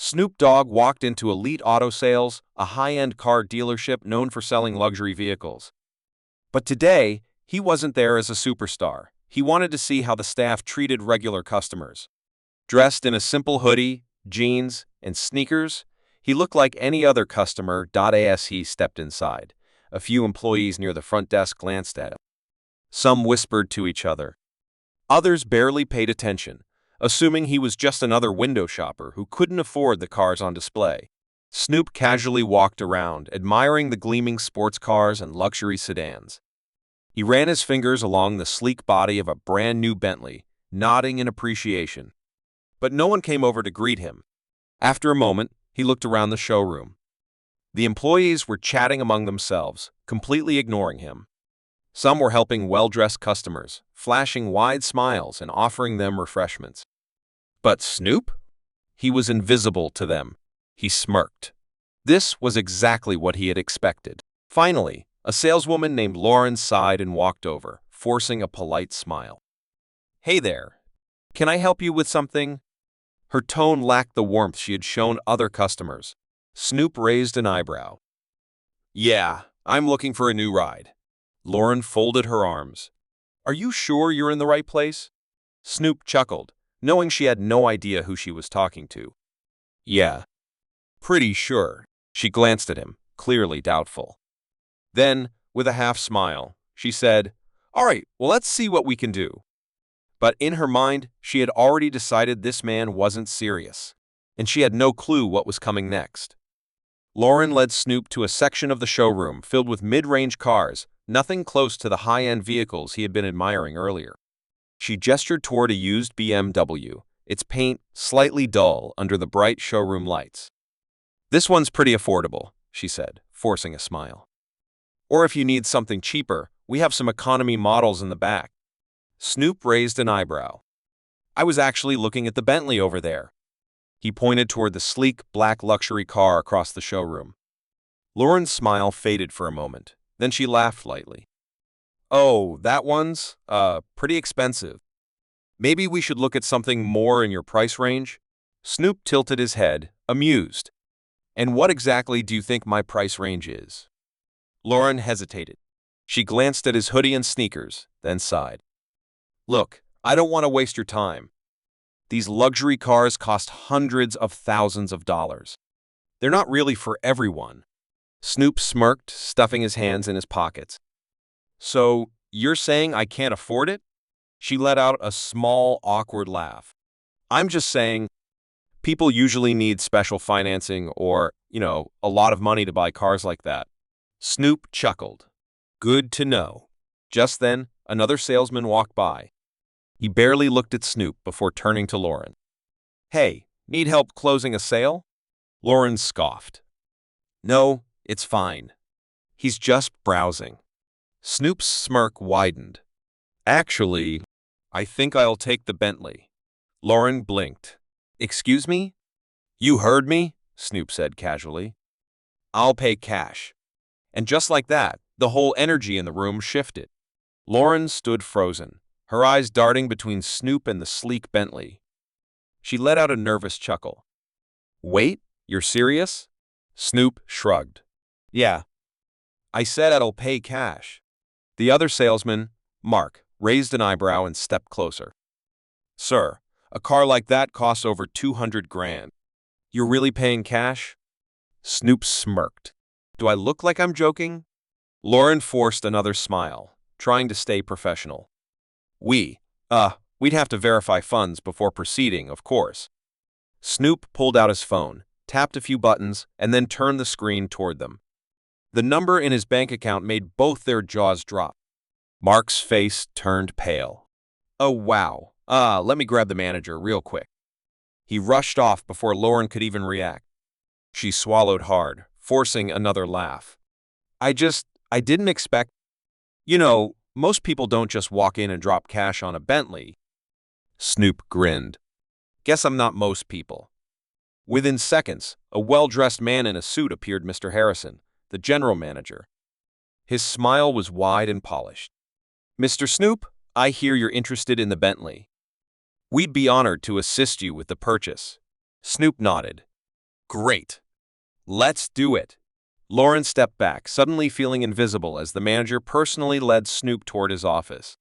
Snoop Dogg walked into Elite Auto Sales, a high-end car dealership known for selling luxury vehicles. But today, he wasn't there as a superstar. He wanted to see how the staff treated regular customers. Dressed in a simple hoodie, jeans, and sneakers, he looked like any other customer. As he stepped inside, a few employees near the front desk glanced at him. Some whispered to each other. Others barely paid attention, assuming he was just another window shopper who couldn't afford the cars on display. Snoop casually walked around, admiring the gleaming sports cars and luxury sedans. He ran his fingers along the sleek body of a brand-new Bentley, nodding in appreciation. But no one came over to greet him. After a moment, he looked around the showroom. The employees were chatting among themselves, completely ignoring him. Some were helping well-dressed customers, flashing wide smiles and offering them refreshments. But Snoop? He was invisible to them. He smirked. This was exactly what he had expected. Finally, a saleswoman named Lauren sighed and walked over, forcing a polite smile. "Hey there. Can I help you with something?" Her tone lacked the warmth she had shown other customers. Snoop raised an eyebrow. "Yeah, I'm looking for a new ride." Lauren folded her arms. "Are you sure you're in the right place?" Snoop chuckled, knowing she had no idea who she was talking to. "Yeah, pretty sure." She glanced at him, clearly doubtful. Then, with a half smile, she said, "All right, well, let's see what we can do." But in her mind, she had already decided this man wasn't serious, and she had no clue what was coming next. Lauren led Snoop to a section of the showroom filled with mid-range cars, nothing close to the high-end vehicles he had been admiring earlier. She gestured toward a used BMW, its paint slightly dull under the bright showroom lights. "This one's pretty affordable," she said, forcing a smile. "Or if you need something cheaper, we have some economy models in the back." Snoop raised an eyebrow. "I was actually looking at the Bentley over there." He pointed toward the sleek, black luxury car across the showroom. Lauren's smile faded for a moment. Then she laughed lightly. "Oh, that one's, pretty expensive. Maybe we should look at something more in your price range?" Snoop tilted his head, amused. "And what exactly do you think my price range is?" Lauren hesitated. She glanced at his hoodie and sneakers, then sighed. "Look, I don't want to waste your time. These luxury cars cost hundreds of thousands of dollars. They're not really for everyone." Snoop smirked, stuffing his hands in his pockets. "So, you're saying I can't afford it?" She let out a small, awkward laugh. "I'm just saying, people usually need special financing or, a lot of money to buy cars like that." Snoop chuckled. "Good to know." Just then, another salesman walked by. He barely looked at Snoop before turning to Lauren. "Hey, need help closing a sale?" Lauren scoffed. "No, it's fine. He's just browsing." Snoop's smirk widened. "Actually, I think I'll take the Bentley." Lauren blinked. "Excuse me?" "You heard me," Snoop said casually. "I'll pay cash." And just like that, the whole energy in the room shifted. Lauren stood frozen, her eyes darting between Snoop and the sleek Bentley. She let out a nervous chuckle. "Wait, you're serious?" Snoop shrugged. "Yeah. I said I'll pay cash." The other salesman, Mark, raised an eyebrow and stepped closer. "Sir, a car like that costs over 200 grand. You're really paying cash?" Snoop smirked. "Do I look like I'm joking?" Lauren forced another smile, trying to stay professional. We'd have to verify funds before proceeding, of course." Snoop pulled out his phone, tapped a few buttons, and then turned the screen toward them. The number in his bank account made both their jaws drop. Mark's face turned pale. "Oh, wow. Let me grab the manager real quick." He rushed off before Lauren could even react. She swallowed hard, forcing another laugh. I didn't expect. Most people don't just walk in and drop cash on a Bentley." Snoop grinned. "Guess I'm not most people." Within seconds, a well-dressed man in a suit appeared. Mr. Harrison, the general manager. His smile was wide and polished. "Mr. Snoop, I hear you're interested in the Bentley. We'd be honored to assist you with the purchase." Snoop nodded. Great. Let's do it. Lauren stepped back, suddenly feeling invisible as the manager personally led Snoop toward his office.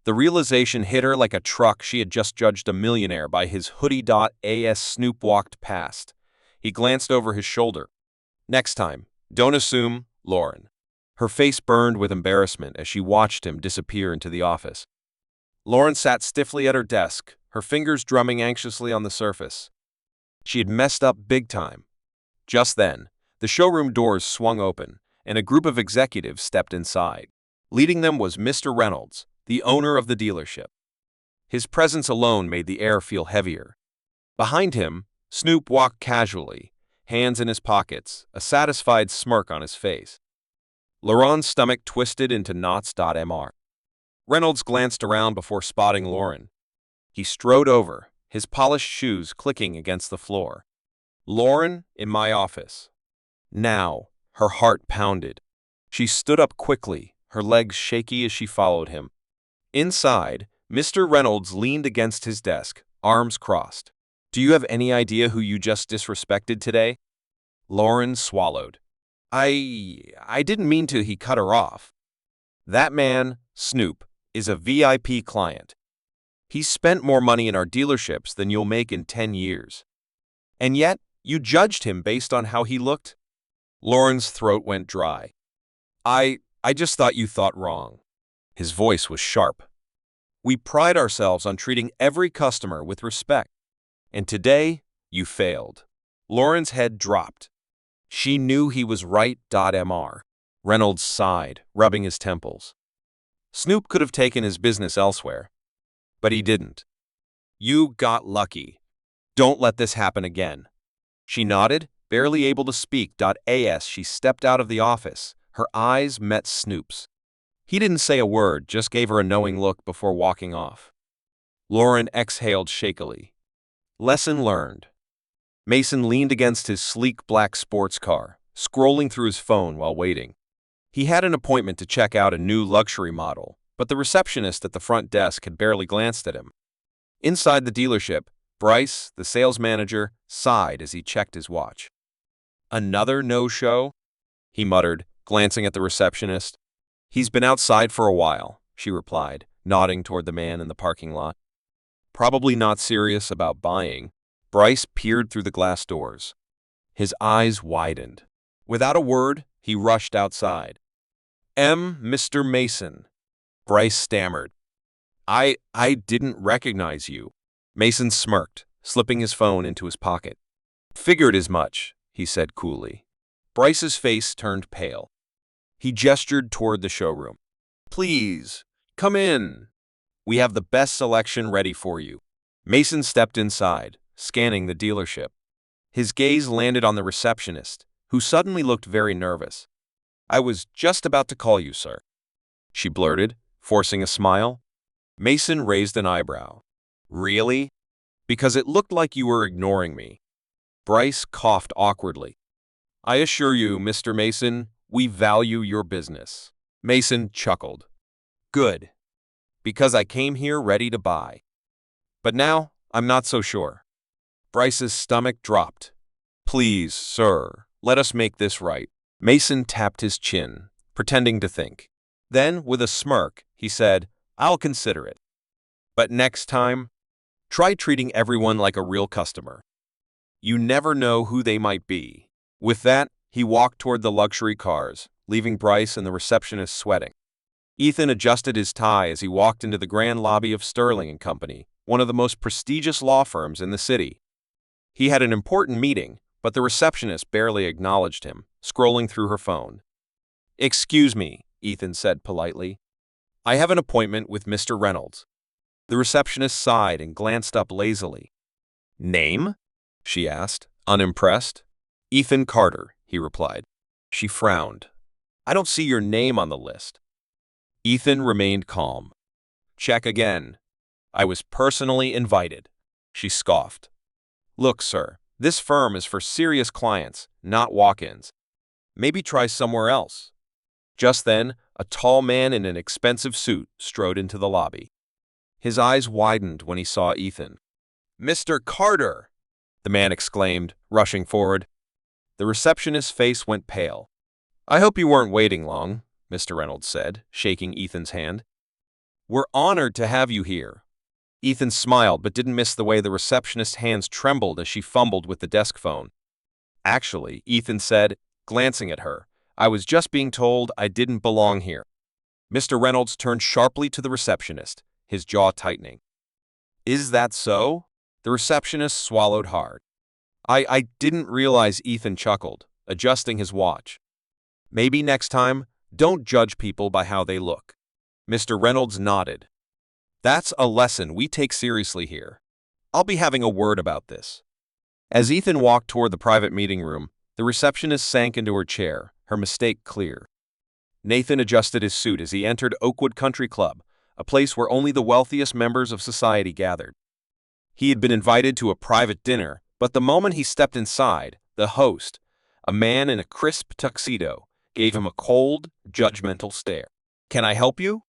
The realization hit her like a truck. She had just judged a millionaire by his hoodie. As Snoop walked past, he glanced over his shoulder. Next time, don't assume, Lauren. Her face burned with embarrassment as she watched him disappear into the office. Lauren sat stiffly at her desk, her fingers drumming anxiously on the surface. She had messed up big time. Just then, the showroom doors swung open, and a group of executives stepped inside. Leading them was Mr. Reynolds, the owner of the dealership. His presence alone made the air feel heavier. Behind him, Snoop walked casually, hands in his pockets, a satisfied smirk on his face. Lauren's stomach twisted into knots. Reynolds glanced around before spotting Lauren. He strode over, his polished shoes clicking against the floor. Lauren, in my office. Now, her heart pounded. She stood up quickly, her legs shaky as she followed him. Inside, Mr. Reynolds leaned against his desk, arms crossed. Do you have any idea who you just disrespected today? Lauren swallowed. I didn't mean to. He cut her off. That man, Snoop, is a VIP client. He's spent more money in our dealerships than you'll make in 10 years. And yet, you judged him based on how he looked? Lauren's throat went dry. I just thought you thought wrong. His voice was sharp. We pride ourselves on treating every customer with respect. And today, you failed. Lauren's head dropped. She knew he was right. Reynolds sighed, rubbing his temples. Snoop could have taken his business elsewhere, but he didn't. You got lucky. Don't let this happen again. She nodded, barely able to speak. As she stepped out of the office, her eyes met Snoop's. He didn't say a word, just gave her a knowing look before walking off. Lauren exhaled shakily. Lesson learned. Mason leaned against his sleek black sports car, scrolling through his phone while waiting. He had an appointment to check out a new luxury model, but the receptionist at the front desk had barely glanced at him. Inside the dealership, Bryce, the sales manager, sighed as he checked his watch. Another no-show? He muttered, glancing at the receptionist. He's been outside for a while, she replied, nodding toward the man in the parking lot. Probably not serious about buying. Bryce peered through the glass doors. His eyes widened. Without a word, he rushed outside. Mr. Mason. Bryce stammered. I didn't recognize you. Mason smirked, slipping his phone into his pocket. Figured as much, he said coolly. Bryce's face turned pale. He gestured toward the showroom. Please, come in. We have the best selection ready for you. Mason stepped inside, scanning the dealership. His gaze landed on the receptionist, who suddenly looked very nervous. I was just about to call you, sir, she blurted, forcing a smile. Mason raised an eyebrow. Really? Because it looked like you were ignoring me. Bryce coughed awkwardly. I assure you, Mr. Mason, we value your business. Mason chuckled. Good. Because I came here ready to buy. But now, I'm not so sure. Bryce's stomach dropped. Please, sir, let us make this right. Mason tapped his chin, pretending to think. Then, with a smirk, he said, I'll consider it. But next time, try treating everyone like a real customer. You never know who they might be. With that, he walked toward the luxury cars, leaving Bryce and the receptionist sweating. Ethan adjusted his tie as he walked into the grand lobby of Sterling & Company, one of the most prestigious law firms in the city. He had an important meeting, but the receptionist barely acknowledged him, scrolling through her phone. Excuse me, Ethan said politely. I have an appointment with Mr. Reynolds. The receptionist sighed and glanced up lazily. Name? She asked, unimpressed. Ethan Carter, he replied. She frowned. I don't see your name on the list. Ethan remained calm. Check again. I was personally invited. She scoffed. Look, sir, this firm is for serious clients, not walk-ins. Maybe try somewhere else. Just then, a tall man in an expensive suit strode into the lobby. His eyes widened when he saw Ethan. Mr. Carter! the man exclaimed, rushing forward. The receptionist's face went pale. "I hope you weren't waiting long," Mr. Reynolds said, shaking Ethan's hand. "We're honored to have you here." Ethan smiled but didn't miss the way the receptionist's hands trembled as she fumbled with the desk phone. "Actually," Ethan said, glancing at her, "I was just being told I didn't belong here." Mr. Reynolds turned sharply to the receptionist, his jaw tightening. "Is that so?" The receptionist swallowed hard. I didn't realize," Ethan chuckled, adjusting his watch. "Maybe next time, don't judge people by how they look." Mr. Reynolds nodded. "That's a lesson we take seriously here. I'll be having a word about this." As Ethan walked toward the private meeting room, the receptionist sank into her chair, her mistake clear. Nathan adjusted his suit as he entered Oakwood Country Club, a place where only the wealthiest members of society gathered. He had been invited to a private dinner, but the moment he stepped inside, the host, a man in a crisp tuxedo, gave him a cold, judgmental stare. "Can I help you?"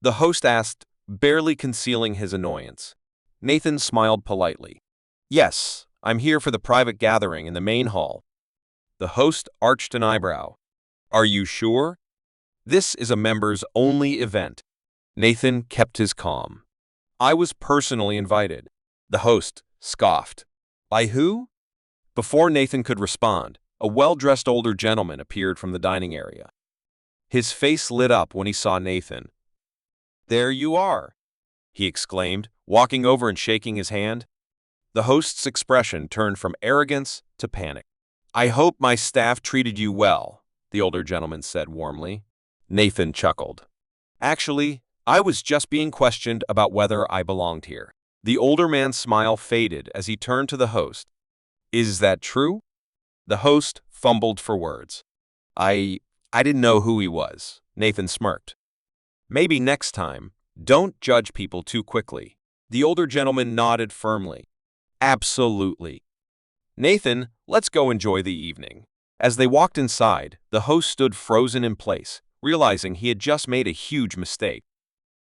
the host asked, barely concealing his annoyance. Nathan smiled politely. "Yes, I'm here for the private gathering in the main hall." The host arched an eyebrow. "Are you sure? This is a members-only event." Nathan kept his calm. "I was personally invited." The host scoffed. "By who?" Before Nathan could respond, a well-dressed older gentleman appeared from the dining area. His face lit up when he saw Nathan. "There you are," he exclaimed, walking over and shaking his hand. The host's expression turned from arrogance to panic. "I hope my staff treated you well," the older gentleman said warmly. Nathan chuckled. "Actually, I was just being questioned about whether I belonged here." The older man's smile faded as he turned to the host. "Is that true?" The host fumbled for words. I didn't know who he was," Nathan smirked. "Maybe next time, don't judge people too quickly." The older gentleman nodded firmly. "Absolutely. Nathan, let's go enjoy the evening." As they walked inside, the host stood frozen in place, realizing he had just made a huge mistake.